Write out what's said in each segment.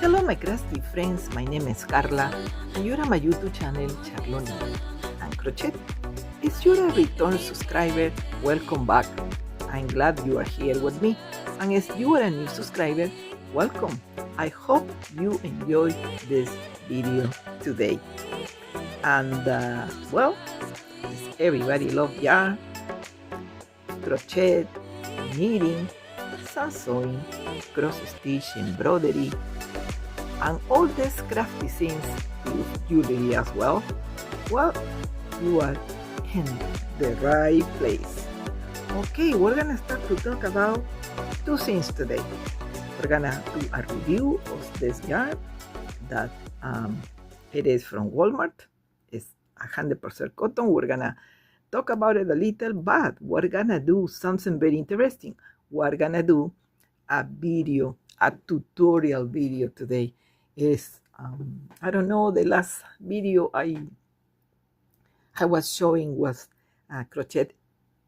Hello my crafty friends, my name is Carla and you're on my YouTube channel Charloni and Crochet. If you're a return subscriber, welcome back. I'm glad you are here with me, and if you are a new subscriber, welcome. I hope you enjoy this video today. And well, everybody love yarn, crochet, knitting, some sewing, cross stitch, embroidery, and all these crafty things with jewelry as well. Well, you are in the right place. Okay, we're gonna start to talk about two things today. We're gonna do a review of this yarn that it is from Walmart. It's 100% cotton. We're gonna talk about it a little, but we're gonna do something very interesting. We're gonna do a video, a tutorial video today. Is I don't know, the last video I was showing was crochet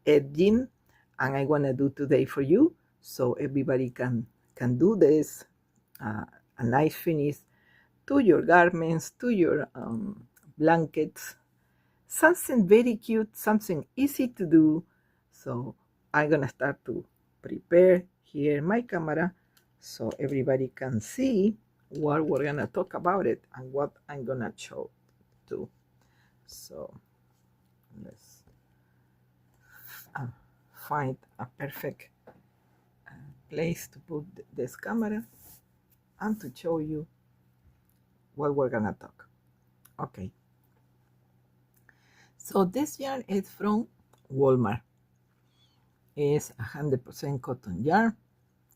edging, and I want to do today for you so everybody can do this, a nice finish to your garments, to your blankets, something very cute, something easy to do. So I'm gonna start to prepare here my camera so everybody can see what we're gonna talk about it and what I'm gonna show too. So let's find a perfect place to put this camera and to show you what we're gonna talk. Okay, so this yarn is from Walmart. It's 100% cotton yarn.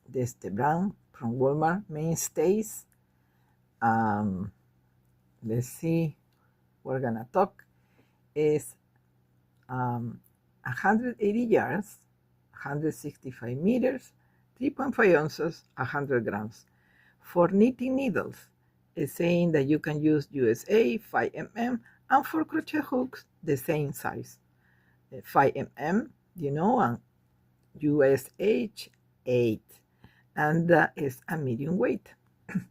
This is the brand from Walmart, Mainstays. Let's see, we're gonna talk is 180 yards, 165 meters, 3.5 ounces, 100 grams. For knitting needles, it's saying that you can use USA 5mm, and for crochet hooks the same size, 5mm, you know, and USH 8, and that is a medium weight.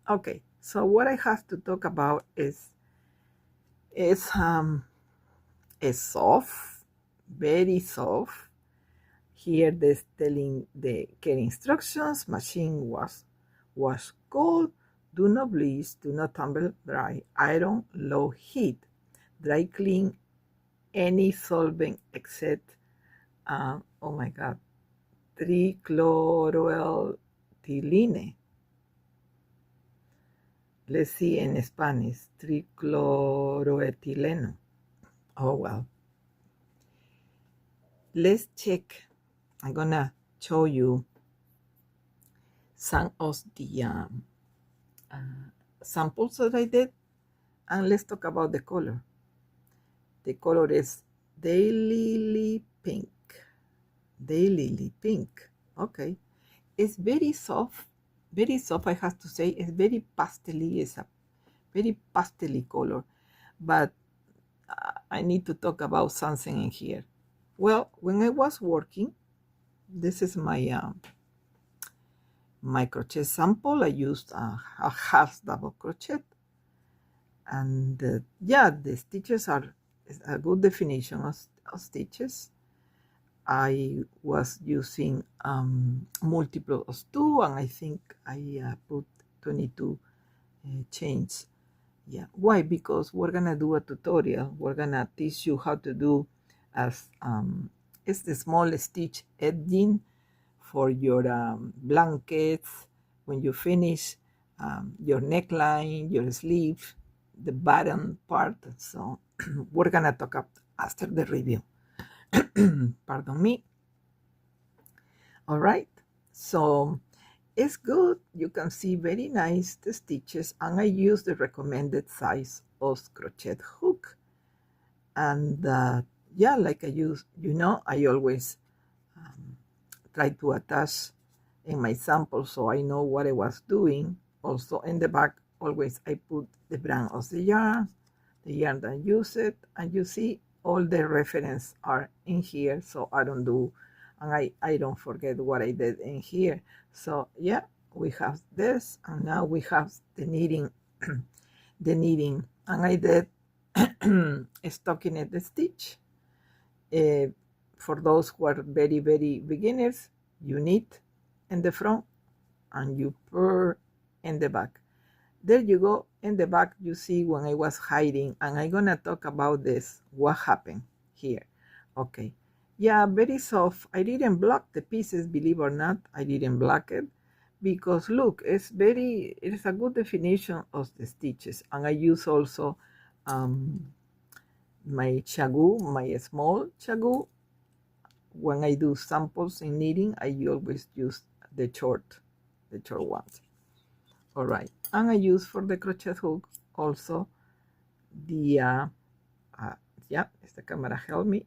Okay, so what I have to talk about is soft, very soft. Here they're telling the care instructions: machine wash cold, do not bleach, do not tumble dry, iron low heat, dry clean any solvent except oh my god, trichloroethylene. Let's see in Spanish, trichloroetileno. Oh well. Let's check. I'm gonna show you some of the samples that I did, and let's talk about the color. The color is Daylily Pink. Daylily Pink. Okay, it's very soft. Very soft, I have to say. It's very pastel-y. It's a very pastel-y color, but I need to talk about something in here. Well, when I was working, this is my my crochet sample. I used a half double crochet, and yeah, the stitches are a good definition of stitches. I was using multiple of 2, and I think I put 22 chains. Yeah, why? Because we're gonna do a tutorial. We're gonna teach you how to do as it's the small stitch edging for your blankets when you finish your neckline, your sleeve, the bottom part. So we're gonna talk up after the review. Pardon me. All right, so it's good. You can see very nice the stitches, and I use the recommended size of crochet hook. And yeah, like I use, you know, I always try to attach in my sample so I know what I was doing. Also in the back, always I put the brand of the yarn that I use it, and you see all the reference are in here, so I don't do, and I don't forget what I did in here. So yeah, we have this, and now we have the knitting, the knitting, and I did stockinette stitch. For those who are very, very beginners, you knit in the front and you purl in the back. There you go. In the back, you see when I was hiding, and I'm gonna talk about this, what happened here. Okay, yeah, very soft. I didn't block the pieces, believe or not. I didn't block it because look, it's a good definition of the stitches. And I use also my chagu, my small chagu. When I do samples in knitting, I always use the short ones. All right, and I use for the crochet hook also the yeah, if the camera help me,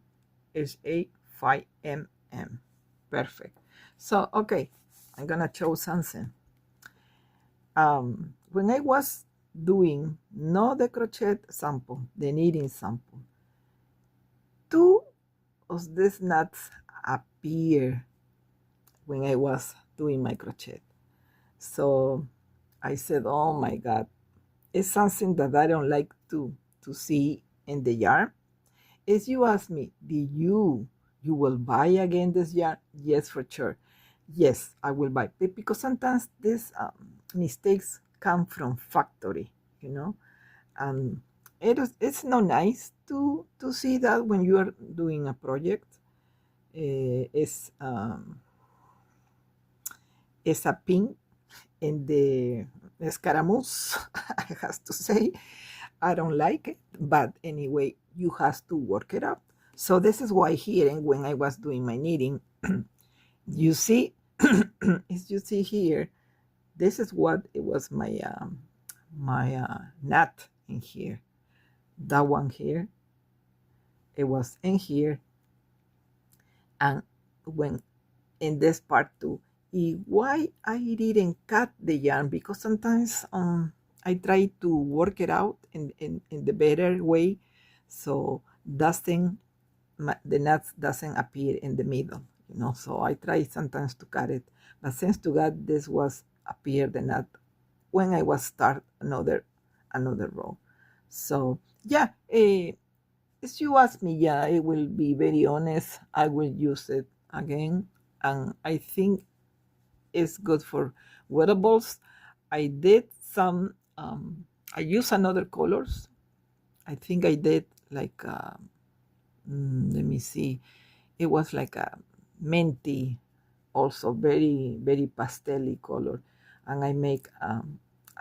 is a 5mm. Perfect. So okay, I'm gonna show something. When I was doing not the crochet sample, the knitting sample, two of these knots appear when I was doing my crochet. So I said, oh my God, it's something that I don't like to see in the yarn. As you ask me, you will buy again this yarn? Yes, for sure. Yes, I will buy it because sometimes these mistakes come from factory, you know. It's not nice to see that when you are doing a project. It's a pin in the escaramouche. I have to say, I don't like it, but anyway, you have to work it out. So this is why here, and when I was doing my knitting, you see, as you see here, this is what it was my knot in here. That one here, it was in here, and when in this part too. Why I didn't cut the yarn? Because sometimes I try to work it out in the better way, so the nuts doesn't appear in the middle, you know. So I try sometimes to cut it, but since to God this was appear the nut when I was start another row. So yeah, as you ask me, yeah, I will be very honest. I will use it again, and I think it's good for wearables. I did some. I use another colors. I think I did like. Let me see. It was like a minty, also very very pastel color, and I make a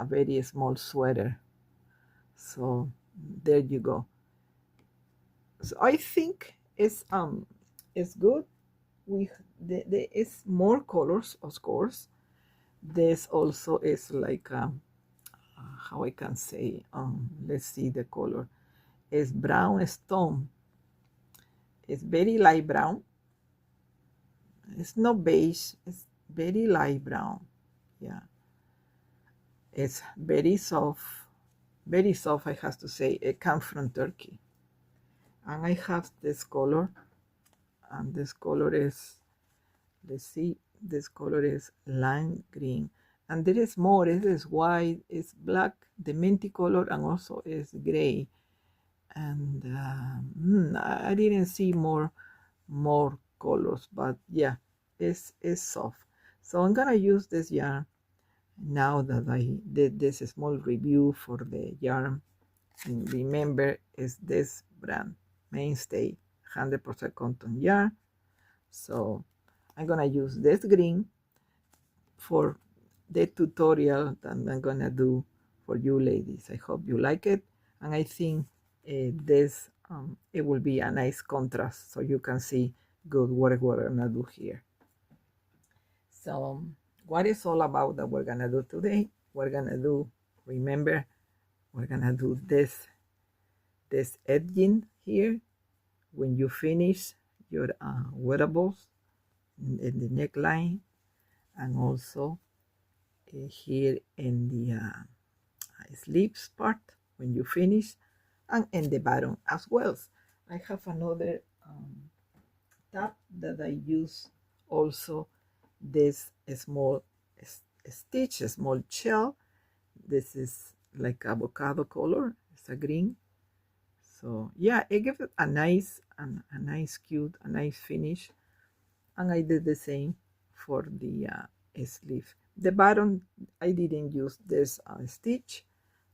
very small sweater. So there you go. So I think it's good. There is more colors, of course. This also is like how I can say, let's see the color. It's brown stone. It's very light brown. It's not beige. It's very light brown. Yeah. It's very soft. Very soft, I have to say. It comes from Turkey. And I have this color. And this color is, let's see, this color is lime green. And there is more. It is white, it's black, the minty color, and also is gray. And I didn't see more colors, but yeah, it's soft. So I'm gonna use this yarn now that I did this small review for the yarn. And remember, is this brand Mainstay 100% cotton yarn. So I'm gonna use this green for the tutorial that I'm gonna do for you ladies. I hope you like it, and I think this it will be a nice contrast so you can see good what we're gonna do here. So what is all about that we're gonna do today? We're gonna do, remember, we're gonna do this edging here when you finish your wearables in the neckline, and also here in the sleeves part when you finish, and in the bottom as well. I have another tab that I use also this small stitch, a small shell. This is like avocado color. It's a green. So yeah, it gives it a nice cute, a nice finish. And I did the same for the sleeve. The bottom I didn't use this stitch,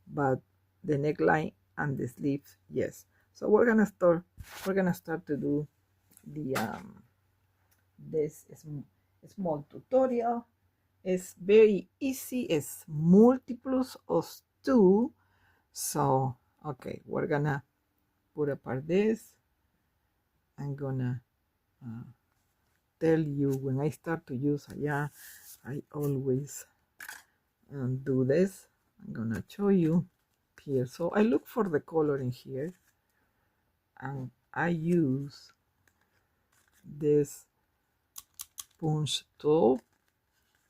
but the neckline and the sleeves, yes. So we're gonna start to do the this is small tutorial. It's very easy. It's multiples of 2. So okay, we're gonna put apart this. I'm gonna tell you when I start to use a yarn, I always do this. I'm gonna show you here. So I look for the color in here, and I use this punch tool.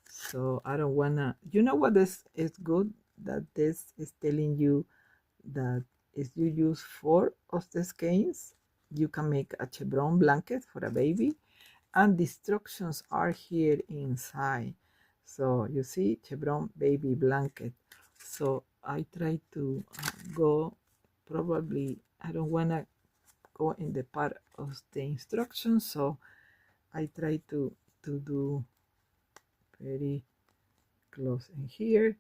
So I don't wanna, you know what this is good, that this is telling you that if you use 4 of the skeins, you can make a chevron blanket for a baby, and the instructions are here inside. So you see, chevron baby blanket. So I try to go, probably I don't want to go in the part of the instructions, so I try to do very close in here.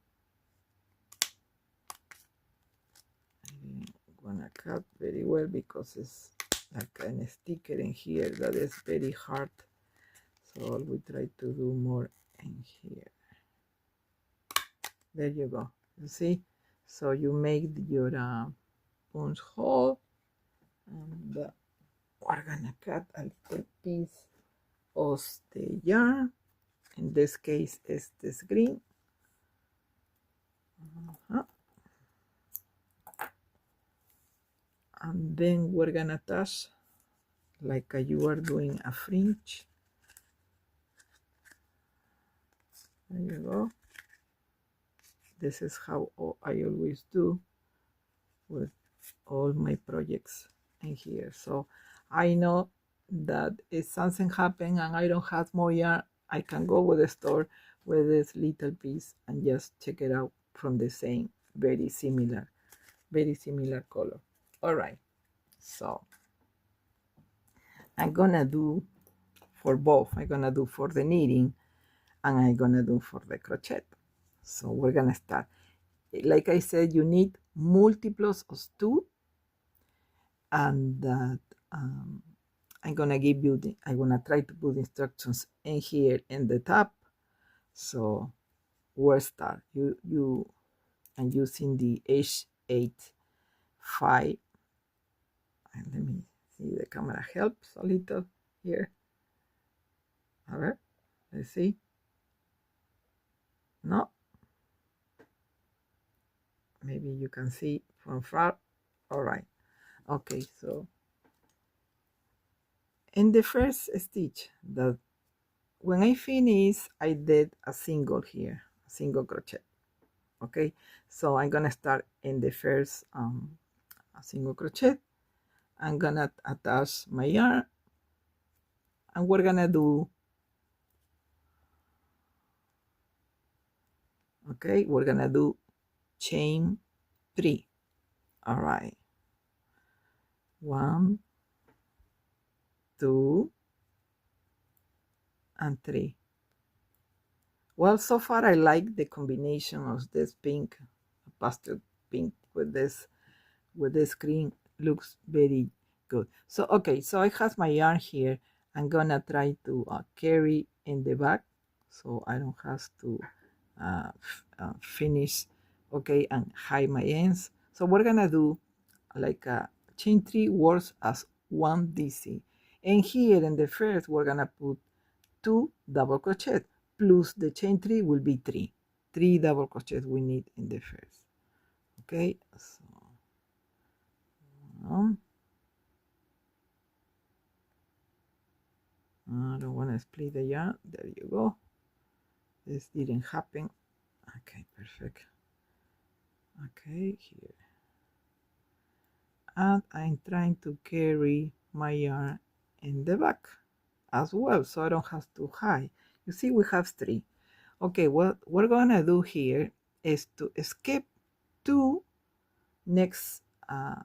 I'm gonna cut very well because it's like a sticker in here that is very hard, so we try to do more in here. There you go. You see, so you make your punch hole, and we're gonna cut a little piece of the yarn. In this case is this green. And then we're gonna attach like you are doing a fringe. There you go. This is how I always do with all my projects in here. So I know that if something happens and I don't have more yarn, I can go with the store with this little piece and just check it out from the same very similar color. All right, so I'm gonna do for both. I'm gonna do for the knitting and I'm gonna do for the crochet. So we're gonna start. Like I said, you need multiples of 2, and that I'm gonna give you I'm gonna try to put instructions in here in the top. So we'll start. I'm using the H8 5, and let me see, the camera helps a little here. All right, let's see. No, maybe you can see from far. All right, okay. So in the first stitch, that when I finish, I did a single here, a single crochet. Okay, so I'm gonna start in the first a single crochet. I'm gonna attach my yarn, and we're gonna do, okay, we're gonna do chain 3. All right, 1, 2, and 3. Well, so far I like the combination of this pink, pastel pink, with this green. Looks very good. So okay, so I have my yarn here. I'm gonna try to carry in the back, so I don't have to finish, okay, and hide my ends. So we're gonna do like a chain 3 works as 1 DC, and here in the first we're gonna put 2 double crochet, plus the chain 3 will be 3 double crochet we need in the first. Okay, so I don't want to split the yarn. There you go. This didn't happen. Okay, perfect. Okay, here, and I'm trying to carry my yarn in the back as well, so I don't have to hide. You see, we have 3. Okay, what we're gonna do here is to skip 2 next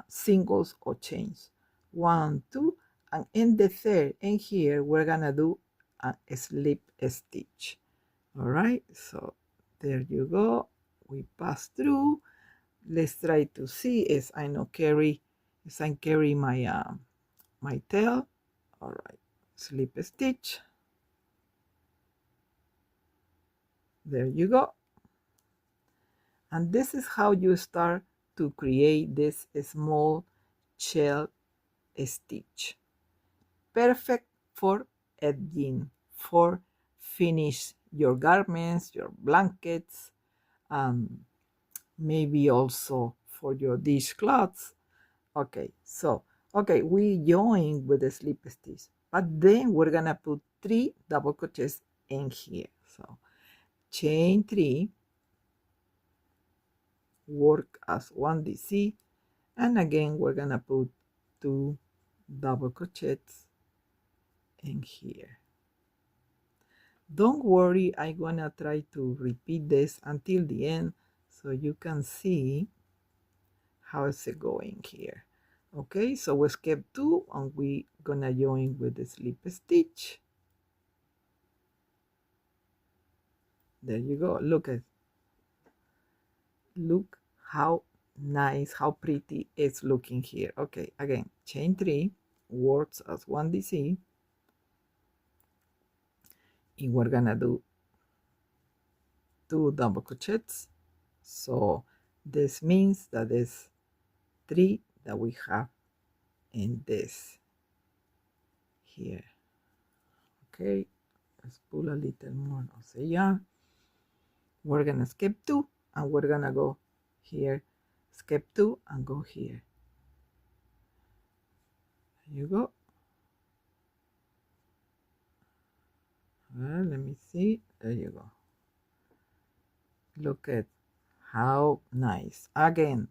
singles or chains, 1, 2, and in the third and here we're gonna do a slip stitch. All right, so there you go, we pass through. Let's try to see as I know carry, as I carry my tail. All right, slip stitch, there you go. And this is how you start to create this small shell stitch. Perfect for edging, for finish your garments, your blankets, maybe also for your dishcloths. Okay, so, okay, we join with the slip stitch, but then we're gonna put 3 double crochets in here. So, chain 3, work as 1 DC, and again we're gonna put 2 double crochets in here. Don't worry, I'm gonna try to repeat this until the end so you can see how is it going here. Okay, so we skip 2 and we gonna join with the slip stitch. There you go. Look how nice, how pretty it's looking here. Okay, again, chain 3, works as 1 DC, and we're gonna do 2 double crochets. So this means that there's 3 that we have in this here. Okay, let's pull a little more. So yeah, we're gonna skip 2 and we're gonna go here, skip 2 and go here. There you go. Well, let me see. There you go. Look at how nice. Again,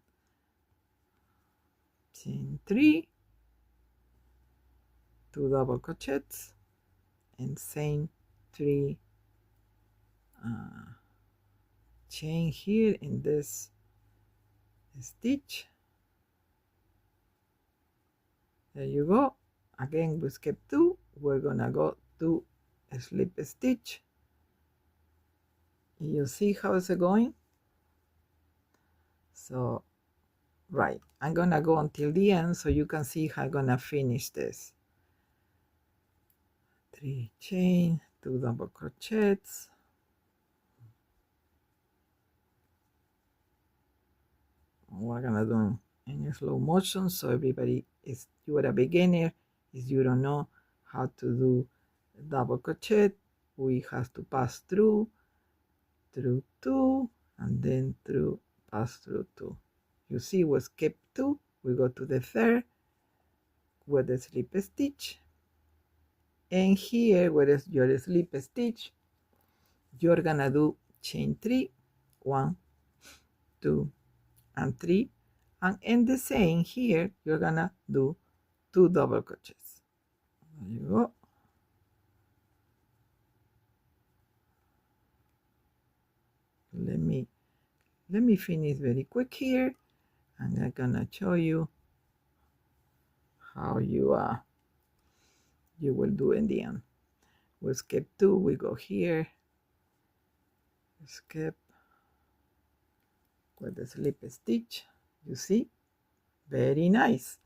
chain 3, 2 double crochets, and same 3 chain here in this stitch. There you go. Again, we skip 2. We're gonna go to a slip stitch. You see how it's going? So, right, I'm gonna go until the end so you can see how I'm gonna finish this. 3 chain, 2 double crochets. We're gonna do in slow motion so everybody is, you are a beginner, if you don't know how to do double crochet, we have to pass through 2 and then pass through 2. You see, we skip 2, we go to the third with the slip stitch, and here where is your slip stitch, you're gonna do chain 3, 1, 2 and 3, and in the same here you're gonna do 2 double crochets. There you go. Let me finish very quick here, and I'm gonna show you how you will do in the end. We'll skip 2, we go here, skip with the slip stitch. You see, very nice.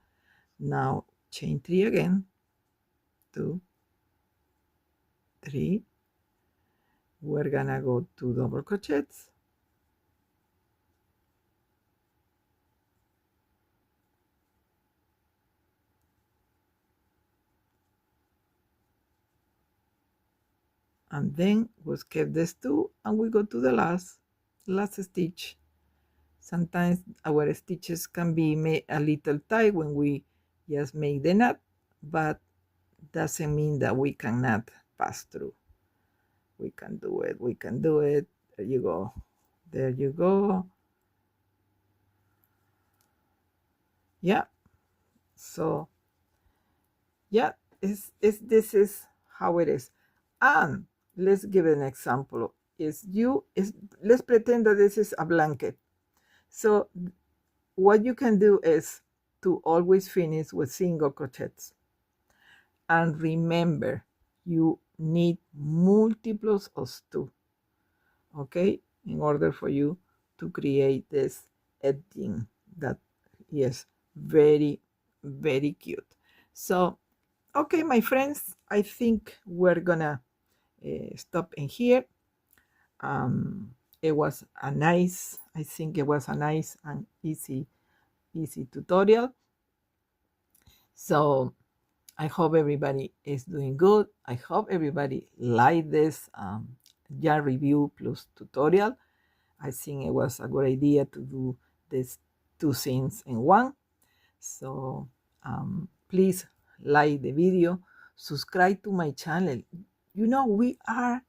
Now chain 3 again, 2, 3. We're gonna go 2 double crochets, and then we'll skip this 2 and we go to the last stitch. Sometimes our stitches can be made a little tight when we just make the knot, but doesn't mean that we cannot pass through. We can do it, we can do it. There you go, there you go. Yeah, so yeah, this is how it is. And let's give an example let's pretend that this is a blanket. So what you can do is to always finish with single crochets. And remember, you need multiples of 2, okay, in order for you to create this edging that is very, very cute. So, okay, my friends, I think we're gonna stop in here. It was a nice, I think it was a nice and easy tutorial. So I hope everybody is doing good. I hope everybody liked this yarn review plus tutorial. I think it was a good idea to do these 2 things in one. So please like the video, subscribe to my channel. You know, we are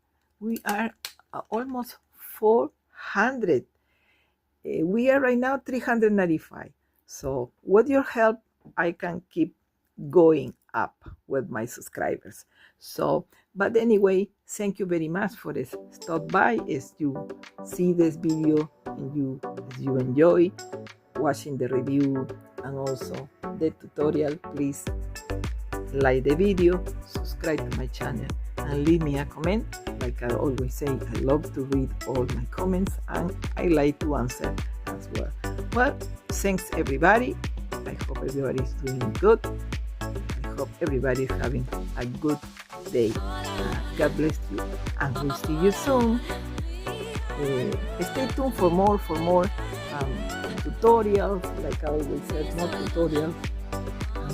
almost 400. We are right now 395. So with your help, I can keep going up with my subscribers. So, but anyway, thank you very much for this stop by. As you see this video and as you enjoy watching the review and also the tutorial, please like the video, subscribe to my channel, and leave me a comment. Like I always say, I love to read all my comments and I like to answer as well. Well, thanks everybody. I hope everybody is doing good. I hope everybody is having a good day. God bless you, and we'll see you soon. Stay tuned for more tutorials. Like I always said, more tutorials,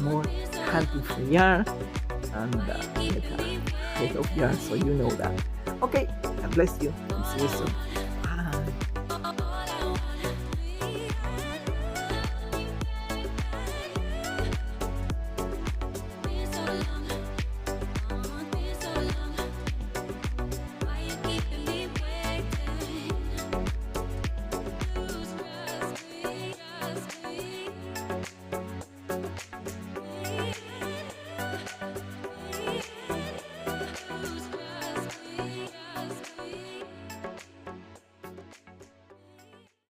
more hunting for yarn, and like a head of yarn, so you know that. Okay, God bless you. See you soon.